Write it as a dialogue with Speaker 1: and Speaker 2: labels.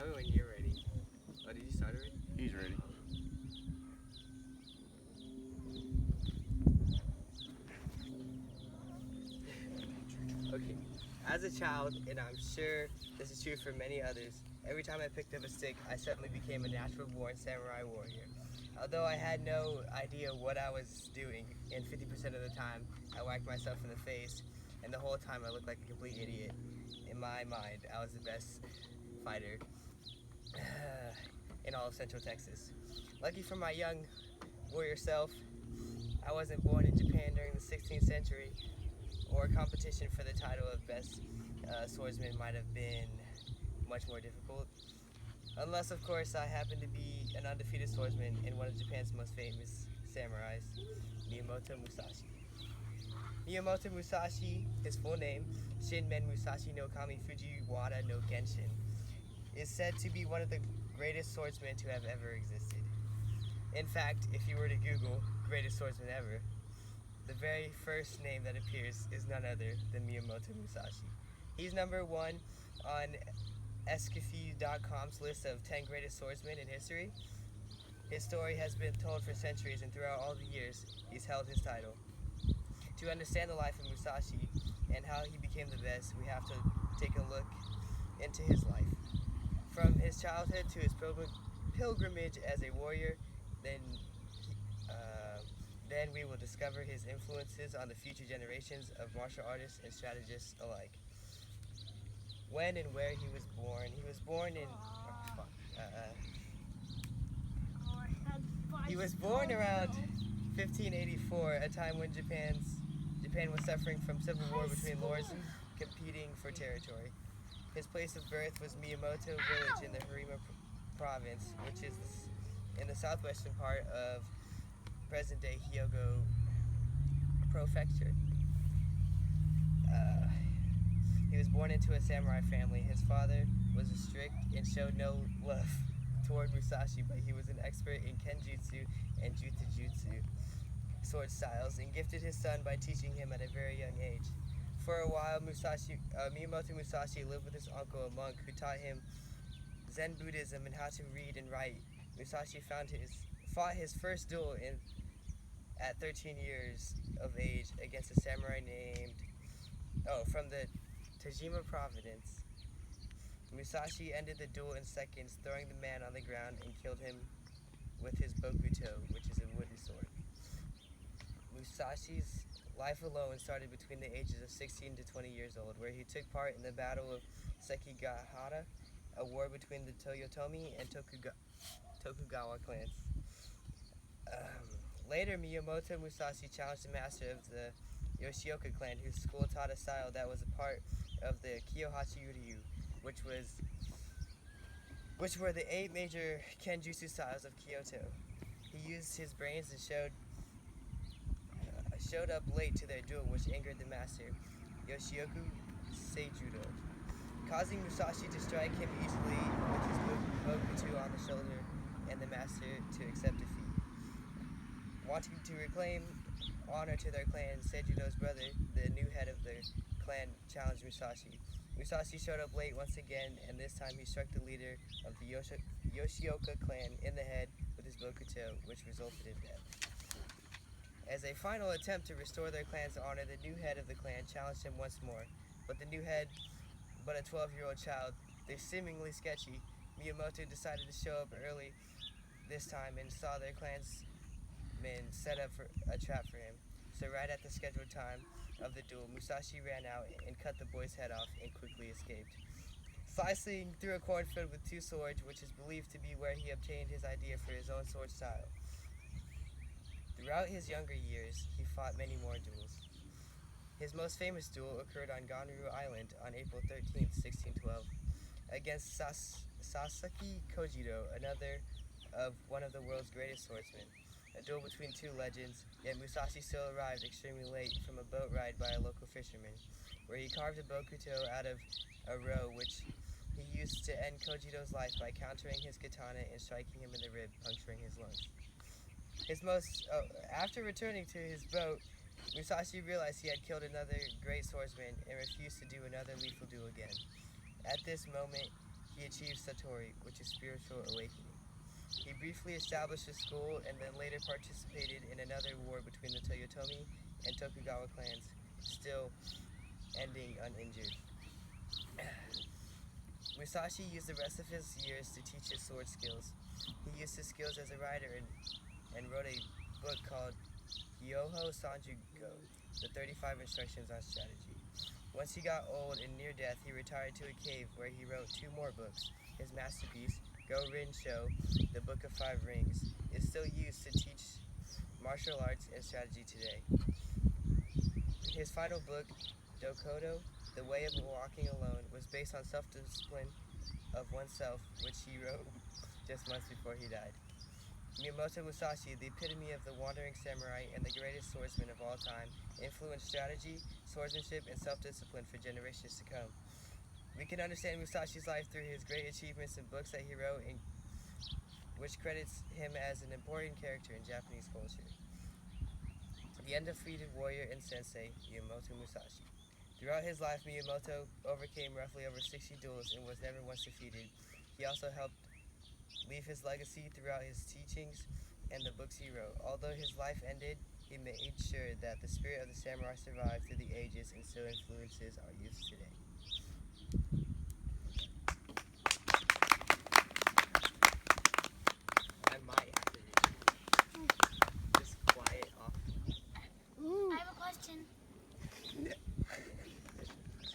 Speaker 1: Tell me when you're ready. Oh, did you start already?
Speaker 2: He's ready.
Speaker 1: Okay. As a child, and I'm sure this is true for many others, every time I picked up a stick, I suddenly became a natural born samurai warrior. Although I had no idea what I was doing, and 50% of the time I whacked myself in the face, and the whole time I looked like a complete idiot. In my mind, I was the best fighter in all of Central Texas. Lucky for my young warrior self, I wasn't born in Japan during the 16th century, or competition for the title of best swordsman might have been much more difficult. Unless, of course, I happened to be an undefeated swordsman in one of Japan's most famous samurais, Miyamoto Musashi. Miyamoto Musashi, his full name, Shinmen Musashi no Kami Fujiwara no Genshin, is said to be one of the greatest swordsmen to have ever existed. In fact, if you were to Google greatest swordsman ever, the very first name that appears is none other than Miyamoto Musashi. He's number one on Escafy.com's list of 10 greatest swordsmen in history. His story has been told for centuries, and throughout all the years, he's held his title. To understand the life of Musashi and how he became the best, we have to take a look into his life. From his childhood to his pilgrimage as a warrior, then then we will discover his influences on the future generations of martial artists and strategists alike. When and where he was born. He was born in. Oh, fuck. He was born around 1584, a time when Japan was suffering from civil war between lords competing for territory. His place of birth was Miyamoto village in the Harima province, which is in the southwestern part of present-day Hyogo prefecture. He was born into a samurai family. His father was strict and showed no love toward Musashi, but he was an expert in kenjutsu and jutsu sword styles, and gifted his son by teaching him at a very young age. For a while, Miyamoto Musashi lived with his uncle, a monk, who taught him Zen Buddhism and how to read and write. Musashi fought his first duel at 13 years of age against a samurai from the Tajima province. Musashi ended the duel in seconds, throwing the man on the ground and killed him with his bokuto, which is a wooden sword. Musashi's life alone started between the ages of 16 to 20 years old, where he took part in the Battle of Sekigahara, a war between the Toyotomi and Tokugawa clans. Later, Miyamoto Musashi challenged the master of the Yoshioka clan, whose school taught a style that was a part of the Kyohachi Ryu, which were the 8 major kenjutsu styles of Kyoto. He used his brains and showed up late to their duel, which angered the master, Yoshioku Seijudo, causing Musashi to strike him easily with his bokuto on the shoulder, and the master to accept defeat. Wanting to reclaim honor to their clan, Seijudo's brother, the new head of the clan, challenged Musashi. Musashi showed up late once again, and this time he struck the leader of the Yoshioka clan in the head with his bokuto, which resulted in death. As a final attempt to restore their clan's honor, the new head of the clan challenged him once more, but the new head, but a 12-year-old child, they're seemingly sketchy. Miyamoto decided to show up early this time and saw their clan's men set up for a trap for him. So right at the scheduled time of the duel, Musashi ran out and cut the boy's head off and quickly escaped, slicing through a cornfield with 2 swords, which is believed to be where he obtained his idea for his own sword style. Throughout his younger years, he fought many more duels. His most famous duel occurred on Ganru Island on April 13th, 1612, against Sasaki Kojiro, another of one of the world's greatest swordsmen. A duel between 2 legends, yet Musashi still arrived extremely late from a boat ride by a local fisherman, where he carved a bokuto out of a roe, which he used to end Kojiro's life by countering his katana and striking him in the rib, puncturing his lungs. After returning to his boat, Musashi realized he had killed another great swordsman and refused to do another lethal duel again. At this moment, he achieved Satori, which is spiritual awakening. He briefly established a school and then later participated in another war between the Toyotomi and Tokugawa clans, still ending uninjured. Musashi used the rest of his years to teach his sword skills. He used his skills as a writer and wrote a book called Yoho Sanjugo, the 35 Instructions on Strategy. Once he got old and near death, he retired to a cave where he wrote 2 more books. His masterpiece, Go Rin Sho, the Book of 5 Rings, is still used to teach martial arts and strategy today. His final book, Dokodo, The Way of Walking Alone, was based on self-discipline of oneself, which he wrote just months before he died. Miyamoto Musashi, the epitome of the wandering samurai and the greatest swordsman of all time, influenced strategy, swordsmanship, and self-discipline for generations to come. We can understand Musashi's life through his great achievements in books that he wrote, which credits him as an important character in Japanese culture. The undefeated warrior and sensei, Miyamoto Musashi. Throughout his life, Miyamoto overcame roughly over 60 duels and was never once defeated. He also helped leave his legacy throughout his teachings and the books he wrote. Although his life ended, he made sure that the spirit of the samurai survived through the ages and still influences our youth today.